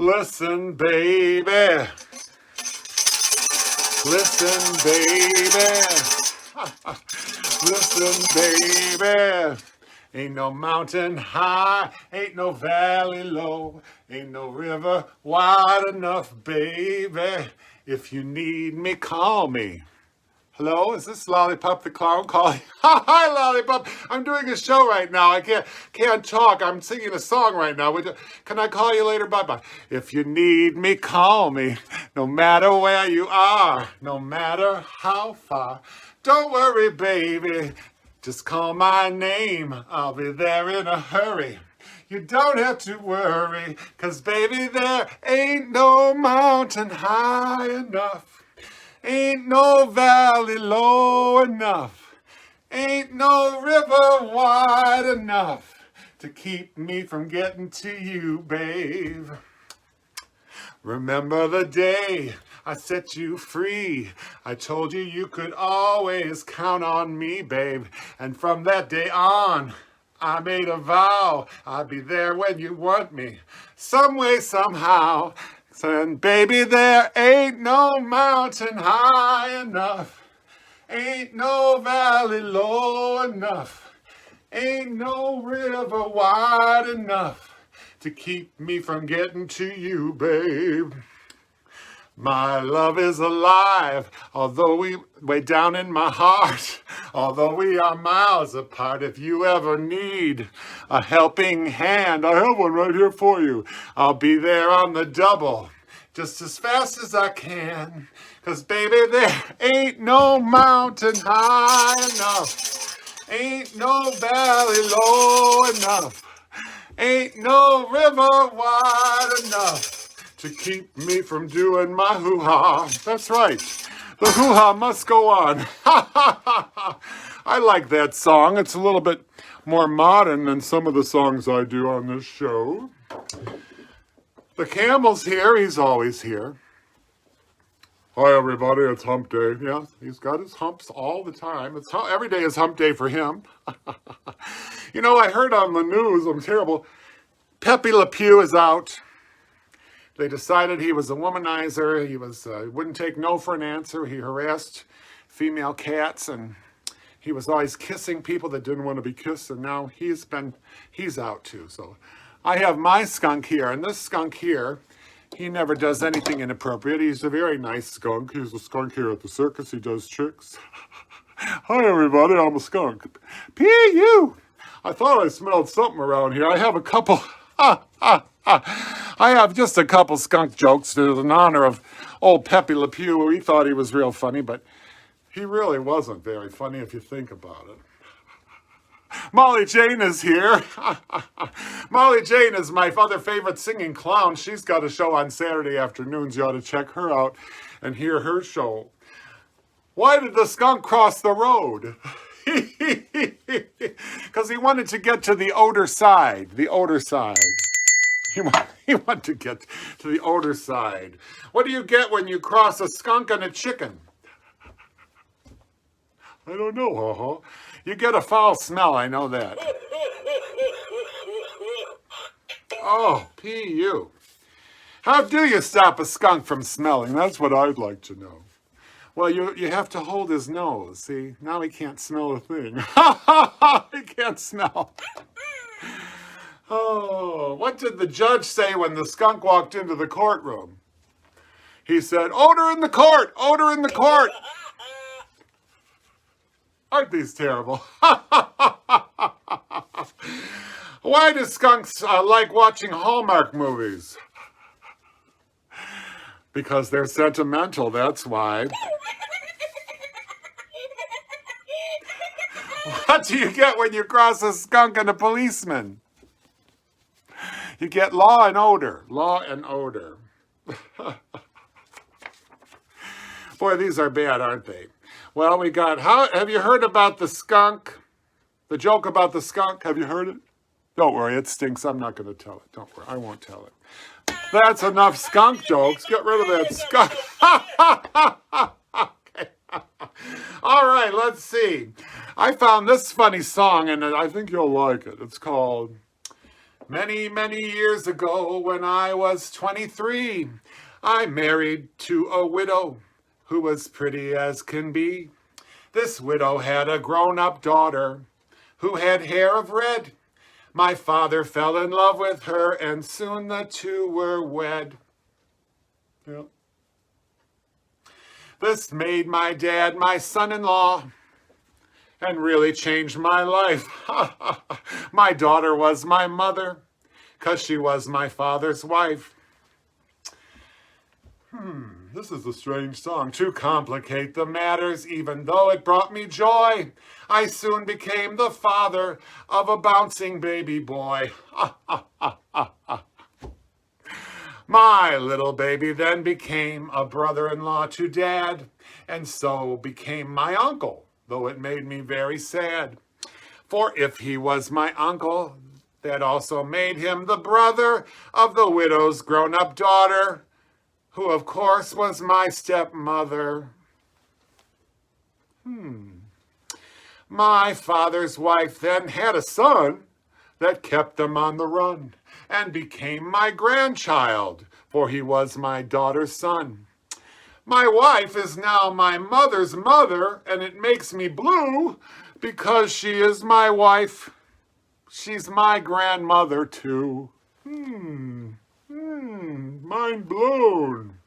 Listen, baby. Listen, baby. Listen, baby. Ain't no mountain high, ain't no valley low, ain't no river wide enough, baby. If you need me, call me. Hello, is this Lollipop the Clown calling? Hi, Lollipop. I'm doing a show right now. I can't talk. I'm singing a song right now. Can I call you later? Bye-bye. If you need me, call me. No matter where you are, no matter how far. Don't worry, baby. Just call my name. I'll be there in a hurry. You don't have to worry, 'cause baby, there ain't no mountain high enough. Ain't no valley low enough. Ain't no river wide enough to keep me from getting to you, babe. Remember the day I set you free. I told you you could always count on me, babe. And from that day on, I made a vow I'd be there when you want me. Some way, somehow. And baby, there ain't no mountain high enough. Ain't no valley low enough. Ain't no river wide enough to keep me from getting to you, babe. My love is alive, although way down in my heart, although we are miles apart. If you ever need a helping hand, I have one right here for you. I'll be there on the double, just as fast as I can. 'Cause baby, there ain't no mountain high enough. Ain't no valley low enough. Ain't no river wide enough to keep me from doing my hoo-ha. That's right. The hoo-ha must go on. I like that song. It's a little bit more modern than some of the songs I do on this show. The camel's here. He's always here. Hi, everybody. It's Hump Day. Yeah, he's got his humps all the time. Every day is Hump Day for him. You know, I heard on the news, I'm terrible, Pepe Le Pew is out. They decided he was a womanizer. He wouldn't take no for an answer. He harassed female cats, and he was always kissing people that didn't want to be kissed. And now he's out too. So I have my skunk here, and this skunk here, he never does anything inappropriate. He's a very nice skunk. He's a skunk here at the circus. He does tricks. Hi, everybody. I'm a skunk. P.U. I thought I smelled something around here. I have a couple. I have just a couple skunk jokes in honor of old Pepe Le Pew. We thought he was real funny, but he really wasn't very funny if you think about it. Molly Jane is here. Molly Jane is my other favorite singing clown. She's got a show on Saturday afternoons. You ought to check her out and hear her show. Why did the skunk cross the road? Because he wanted to get to the odor side. The odor side. He wanted to get to the odor side. What do you get when you cross a skunk and a chicken? I don't know, Haw Haw. You get a foul smell, I know that. Oh, P.U. How do you stop a skunk from smelling? That's what I'd like to know. Well, you have to hold his nose, see? Now he can't smell a thing. He can't smell. Oh, what did the judge say when the skunk walked into the courtroom? He said, "Odor in the court! Odor in the court!" Aren't these terrible? Why do skunks like watching Hallmark movies? Because they're sentimental, that's why. What do you get when you cross a skunk and a policeman? You get law and odor. Law and odor. Boy, these are bad, aren't they? Well, we got, have you heard about the skunk? The joke about the skunk, have you heard it? Don't worry, it stinks. I'm not going to tell it. Don't worry, I won't tell it. That's enough skunk jokes. Get rid of that skunk. Okay. All right, let's see. I found this funny song, and I think you'll like it. It's called Many, many years ago, when I was 23, I married to a widow who was pretty as can be. This widow had a grown-up daughter who had hair of red. My father fell in love with her, and soon the two were wed. Yep. This made my dad my son-in-law and really changed my life. My daughter was my mother, 'cause she was my father's wife. This is a strange song. To complicate the matters, even though it brought me joy, I soon became the father of a bouncing baby boy. My little baby then became a brother-in-law to Dad, and so became my uncle, though it made me very sad. For if he was my uncle, that also made him the brother of the widow's grown-up daughter, who of course was my stepmother. My father's wife then had a son that kept them on the run and became my grandchild, for he was my daughter's son. My wife is now my mother's mother, and it makes me blue because she is my wife. She's my grandmother too. Mind blown.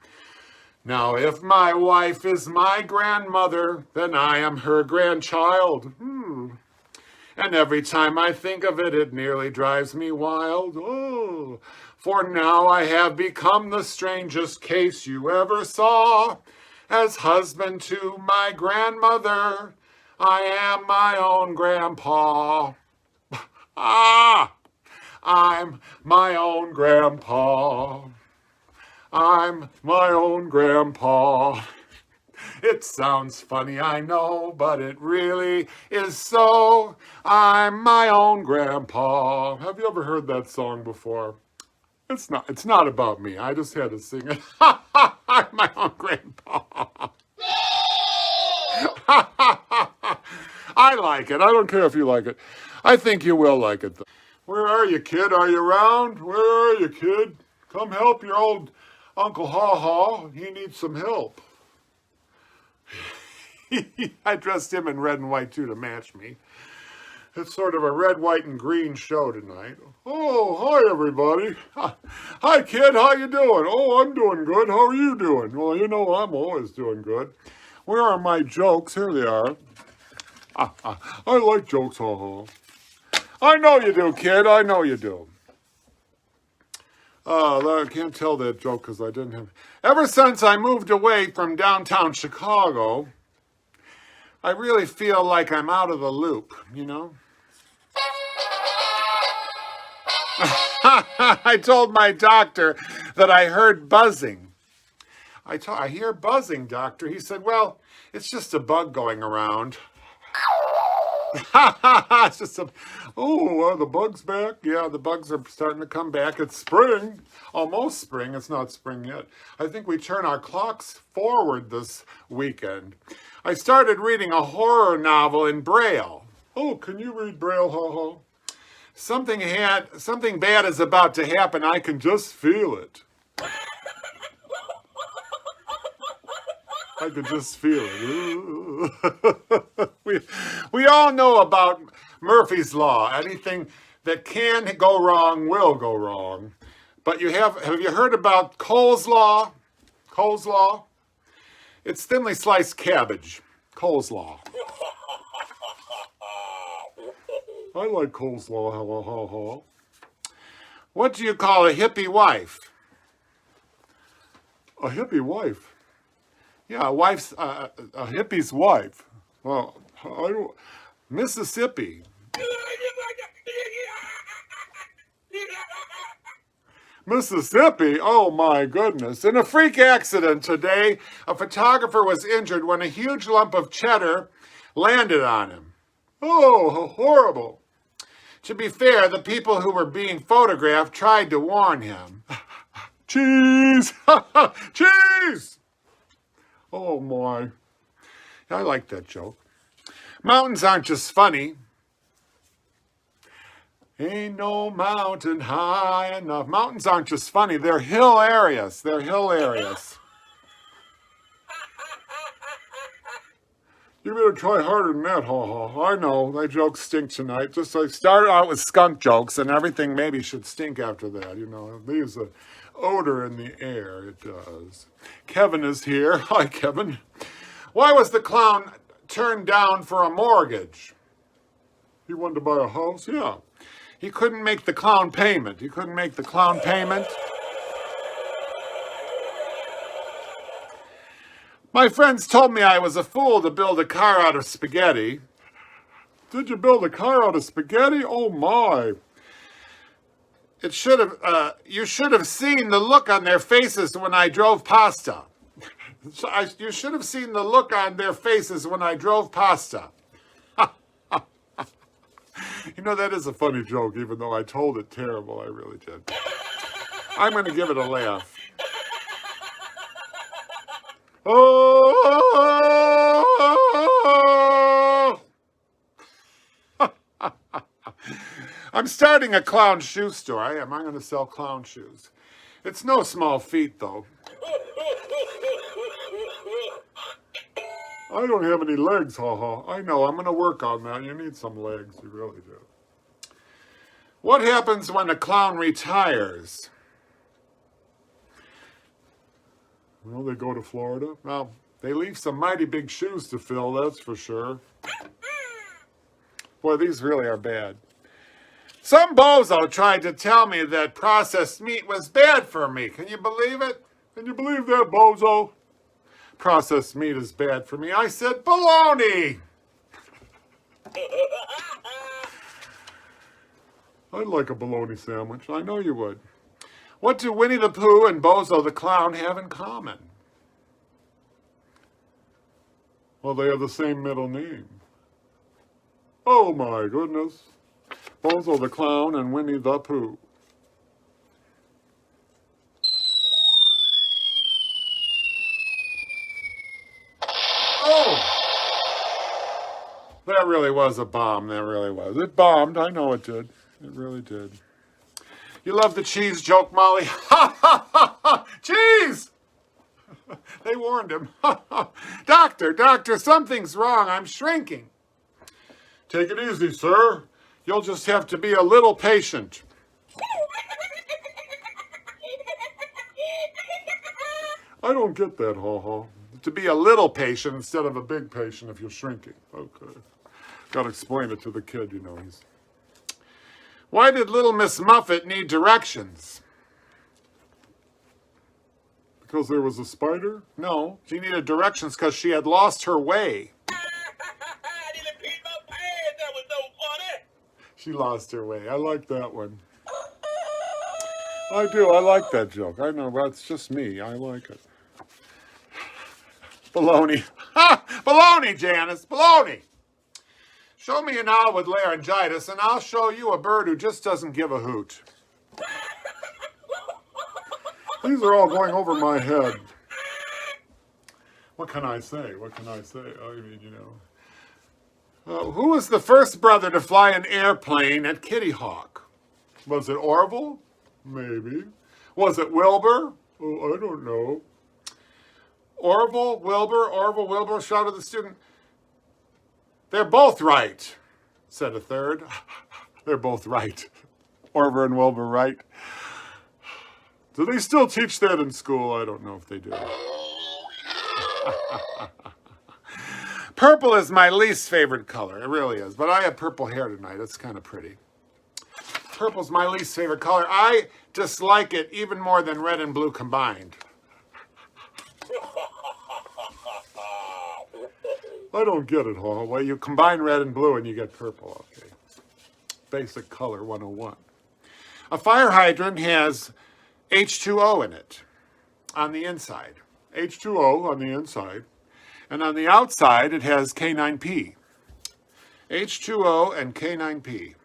Now, if my wife is my grandmother, then I am her grandchild. And every time I think of it, it nearly drives me wild. Oh, for now I have become the strangest case you ever saw. As husband to my grandmother, I am my own grandpa. I'm my own grandpa. I'm my own grandpa. It sounds funny, I know, but it really is so. I'm my own grandpa. Have you ever heard that song before? It's not about me. I just had to sing it. I'm my own grandpa. I like it. I don't care if you like it. I think you will like it, though. Where are you, kid? Are you around? Where are you, kid? Come help your old Uncle Haw Haw. He needs some help. I dressed him in red and white, too, to match me. It's sort of a red, white, and green show tonight. Oh, hi, everybody. Hi, kid. How you doing? Oh, I'm doing good. How are you doing? Well, you know I'm always doing good. Where are my jokes? Here they are. I like jokes, Haw Haw. I know you do, kid. I know you do. I can't tell that joke because I didn't have... Ever since I moved away from downtown Chicago, I really feel like I'm out of the loop, you know? I told my doctor that I heard buzzing. I hear buzzing, doctor. He said, well, it's just a bug going around. It's just are the bugs back? Yeah, the bugs are starting to come back. It's spring. Almost spring. It's not spring yet. I think we turn our clocks forward this weekend. I started reading a horror novel in Braille. Oh, can you read Braille, Haw Haw? Something bad is about to happen. I can just feel it. I could just feel it. We all know about Murphy's Law. Anything that can go wrong will go wrong. But have you heard about Cole's Law? Cole's Law? It's thinly sliced cabbage. Cole's Law. I like coleslaw. Haw Haw Haw. What do you call a hippie wife? A hippie wife? Yeah, a hippie's wife. Well, Mississippi. Mississippi? Oh my goodness. In a freak accident today, a photographer was injured when a huge lump of cheddar landed on him. Oh, how horrible. To be fair, the people who were being photographed tried to warn him. Cheese! Cheese! Oh my. I like that joke. Mountains aren't just funny. Ain't no mountain high enough. Mountains aren't just funny, they're hilarious. They're hilarious. You better try harder than that, Haw Haw. I know, my jokes stink tonight. Just I started out with skunk jokes, and everything maybe should stink after that. You know, it leaves an odor in the air. It does. Kevin is here. Hi, Kevin. Why was the clown turned down for a mortgage? He wanted to buy a house? Yeah. He couldn't make the clown payment. He couldn't make the clown payment. My friends told me I was a fool to build a car out of spaghetti. Did you build a car out of spaghetti? Oh my. You should have seen the look on their faces when I drove pasta. You should have seen the look on their faces when I drove pasta. You know, that is a funny joke, even though I told it terrible. I really did. I'm going to give it a laugh. Oh! I'm starting a clown shoe store. I am. I'm going to sell clown shoes. It's no small feat, though. I don't have any legs, Haw Haw. I know. I'm going to work on that. You need some legs. You really do. What happens when a clown retires? Well, they go to Florida. Well, they leave some mighty big shoes to fill, that's for sure. Boy, these really are bad. Some bozo tried to tell me that processed meat was bad for me. Can you believe it? Can you believe that, bozo? Processed meat is bad for me. I said, baloney! I'd like a bologna sandwich. I know you would. What do Winnie the Pooh and Bozo the Clown have in common? Well, they have the same middle name. Oh my goodness. Bozo the Clown and Winnie the Pooh. Oh! That really was a bomb. That really was. It bombed. I know it did. It really did. You love the cheese joke, Molly? Ha ha ha ha! Cheese! They warned him. Doctor, something's wrong. I'm shrinking. Take it easy, sir. You'll just have to be a little patient. I don't get that, Haw Haw. To be a little patient instead of a big patient if you're shrinking. Okay. Got to explain it to the kid, you know. Why did Little Miss Muffet need directions? Because there was a spider? No, she needed directions because she had lost her way. She lost her way. I like that one. I do. I like that joke. I know, but it's just me. I like it. Baloney. Ha! Baloney, Janice. Baloney. Show me an owl with laryngitis, and I'll show you a bird who just doesn't give a hoot. These are all going over my head. What can I say? What can I say? I mean, you know. Who was the first brother to fly an airplane at Kitty Hawk? Was it Orville? Maybe. Was it Wilbur? Oh, I don't know. Orville, Wilbur, shouted the student. They're both right, said a third. They're both right. Orville and Wilbur right. Do they still teach that in school? I don't know if they do. Purple is my least favorite color. It really is. But I have purple hair tonight. It's kind of pretty. Purple's my least favorite color. I dislike it even more than red and blue combined. I don't get it, Haw. Well, you combine red and blue and you get purple. Okay. Basic color 101. A fire hydrant has H2O in it on the inside. H2O on the inside. And on the outside, it has K9P. H2O and K9P.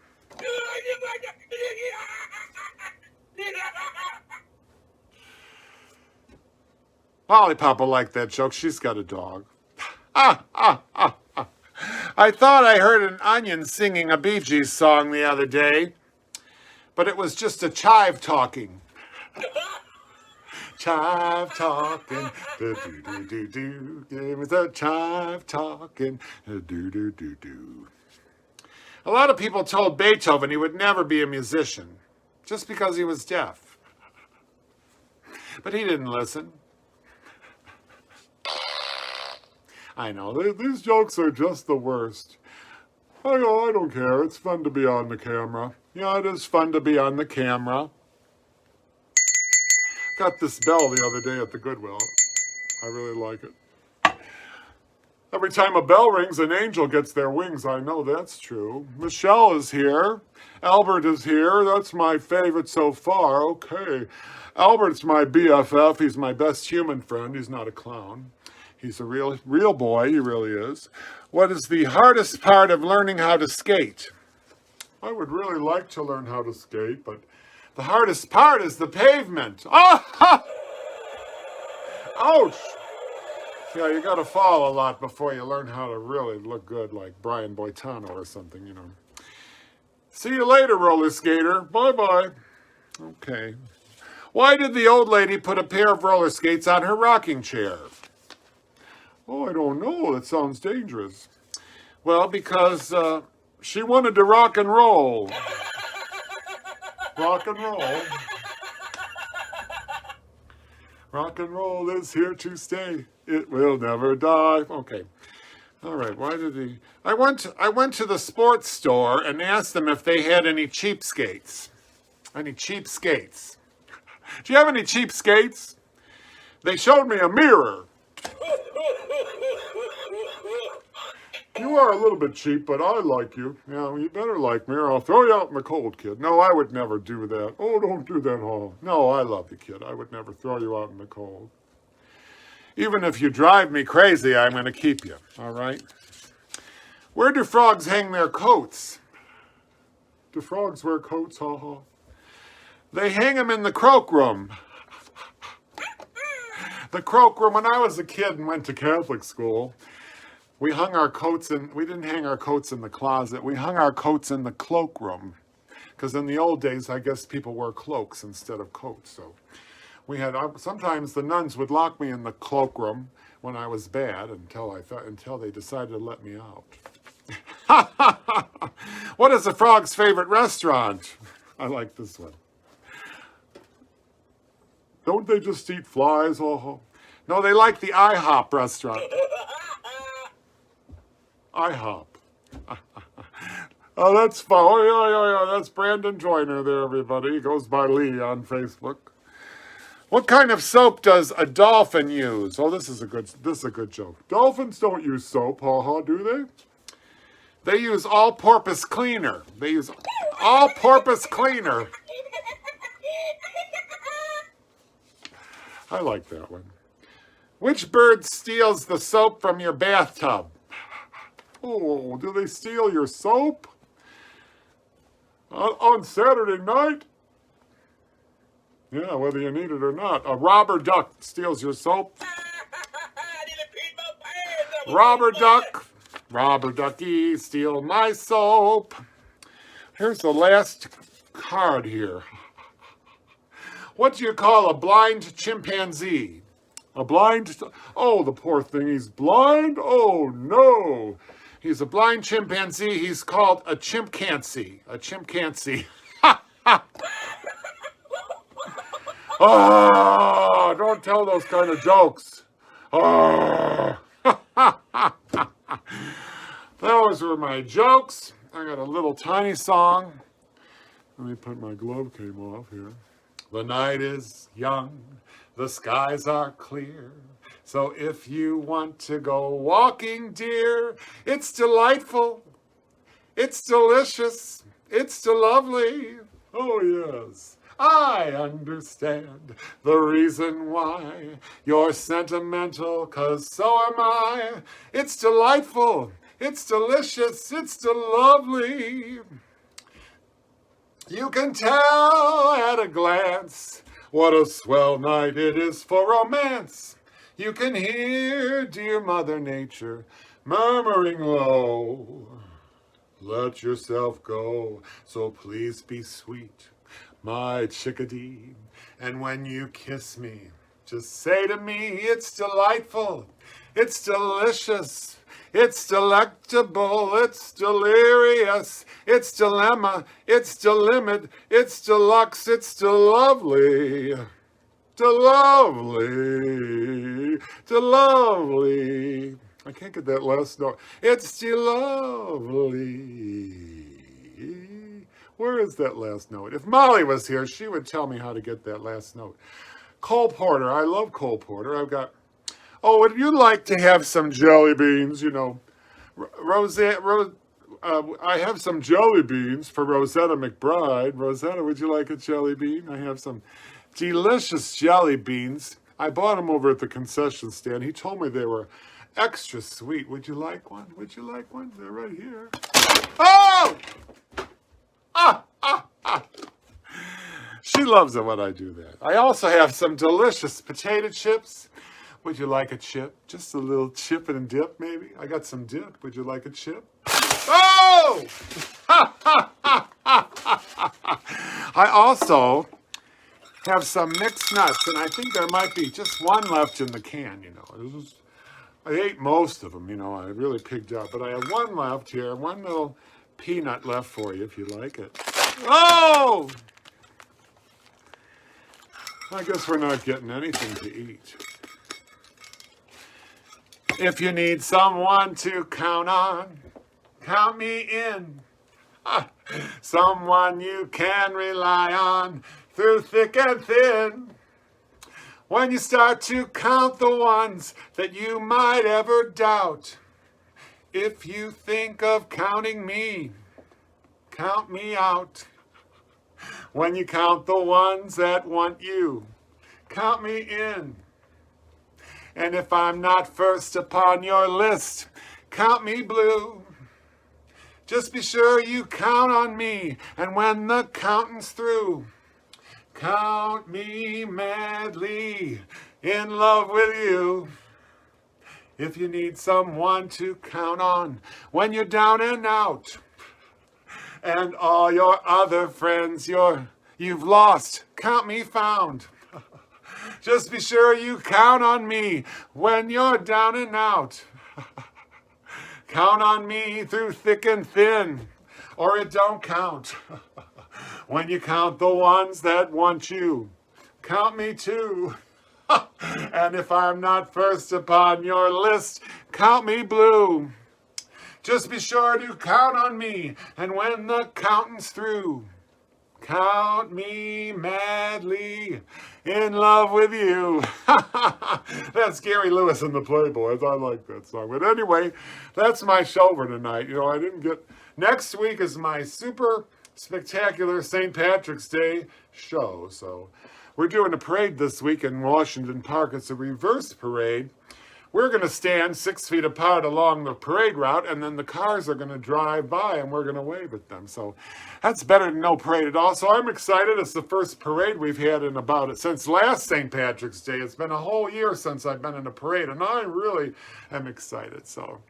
Lollipop will like that joke. She's got a dog. I thought I heard an onion singing a Bee Gees song the other day. but it was just a chive talking. Chive talking, do-do-do-do-do. It was a chive talking, do-do-do-do. A lot of people told Beethoven he would never be a musician, just because he was deaf. But he didn't listen. I know, these jokes are just the worst. I don't care, it's fun to be on the camera. Yeah, it is fun to be on the camera. Got this bell the other day at the Goodwill. I really like it. Every time a bell rings, an angel gets their wings. I know that's true. Michelle is here. Albert is here. That's my favorite so far. Okay. Albert's my BFF. He's my best human friend. He's not a clown. He's a real boy. He really is. What is the hardest part of learning how to skate? I would really like to learn how to skate, but the hardest part is the pavement. Oh! Ouch! Yeah, you gotta fall a lot before you learn how to really look good like Brian Boitano or something, you know. See you later, roller skater. Bye-bye. Okay. Why did the old lady put a pair of roller skates on her rocking chair? Oh, I don't know. That sounds dangerous. Well, because she wanted to rock and roll. Rock and roll. Rock and roll is here to stay. It will never die. Okay. All right. Why did he? I went to the sports store and asked them if they had any cheap skates. Any cheap skates? Do you have any cheap skates? They showed me a mirror. You are a little bit cheap, but I like you. Yeah, you better like me or I'll throw you out in the cold, kid. No, I would never do that. Oh, don't do that, Haw. No, I love you, kid. I would never throw you out in the cold. Even if you drive me crazy, I'm going to keep you, all right? Where do frogs hang their coats? Do frogs wear coats, Haw Haw? They hang them in the croak room. The croak room, when I was a kid and went to Catholic school, we hung our coats in, we didn't hang our coats in the closet, we hung our coats in the cloak room. Because in the old days, I guess people wore cloaks instead of coats. So we had, sometimes the nuns would lock me in the cloak room when I was bad until they decided to let me out. What is a frog's favorite restaurant? I like this one. Don't they just eat flies? Oh, no, they like the IHOP restaurant. IHOP. Oh, that's fun. Oh, yeah. That's Brandon Joyner there, everybody. He goes by Lee on Facebook. What kind of soap does a dolphin use? Oh, this is a good joke. Dolphins don't use soap, Haw Haw, do they? They use all-purpose cleaner. They use all-purpose cleaner. I like that one. Which bird steals the soap from your bathtub? Oh, do they steal your soap? On Saturday night? Yeah, whether you need it or not. A robber duck steals your soap. Robber ducky, steal my soap. Here's the last card here. What do you call a blind chimpanzee? A blind, oh, the poor thing, he's blind? Oh, no. He's a blind chimpanzee. He's called a chimpanzee. A chimpanzee. Oh, don't tell those kind of jokes. Oh. Those were my jokes. I got a little tiny song. Let me put my glove came off here. The night is young. The skies are clear. So if you want to go walking, dear, it's delightful, it's delicious, it's lovely. Oh, yes, I understand the reason why you're sentimental, 'cause so am I. It's delightful, it's delicious, it's lovely. You can tell at a glance what a swell night it is for romance. You can hear dear Mother Nature murmuring low. Let yourself go, so please be sweet. my chickadee. And when you kiss me, just say to me, it's delightful, it's delicious, it's delectable, it's delirious, it's dilemma, it's delimit, it's deluxe, it's delovely, delovely, delovely. I can't get that last note. It's delovely. Where is that last note? If Molly was here, she would tell me how to get that last note. Cole Porter. I love Cole Porter. I've got... Oh, would you like to have some jelly beans? You know, I have some jelly beans for Rosetta McBride. Rosetta, would you like a jelly bean? I have some delicious jelly beans. I bought them over at the concession stand. He told me they were extra sweet. Would you like one? Would you like one? They're right here. Oh! She loves it when I do that. I also have some delicious potato chips. Would you like a chip? Just a little chip and dip, maybe? I got some dip. Would you like a chip? Oh! I also have some mixed nuts, and I think there might be just one left in the can, you know. I ate most of them, you know. I really pigged out, but I have one left here, one little peanut left for you if you like it. Oh! I guess we're not getting anything to eat. If you need someone to count on, count me in. Someone you can rely on through thick and thin. When you start to count the ones that you might ever doubt, if you think of counting me, count me out. When you count the ones that want you, count me in. And if I'm not first upon your list, count me blue. Just be sure you count on me, and when the counting's through, count me madly in love with you. If you need someone to count on when you're down and out, and all your other friends you've lost, count me found. Just be sure you count on me when you're down and out. Count on me through thick and thin, or it don't count. When you count the ones that want you, count me too. And if I'm not first upon your list, count me blue. Just be sure to count on me, and when the counting's through, count me madly in love with you. That's Gary Lewis and the Playboys. I like that song. But anyway, that's my show for tonight. You know, I didn't get... Next week is my super spectacular St. Patrick's Day show. So we're doing a parade this week in Washington Park. It's a reverse parade. We're going to stand 6 feet apart along the parade route, and then the cars are going to drive by, and we're going to wave at them. So that's better than no parade at all. So I'm excited. It's the first parade we've had in since last St. Patrick's Day. It's been a whole year since I've been in a parade, and I really am excited. So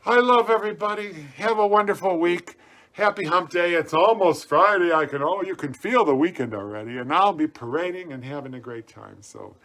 I love everybody. Have a wonderful week. Happy Hump Day. It's almost Friday. You can feel the weekend already, and I'll be parading and having a great time. So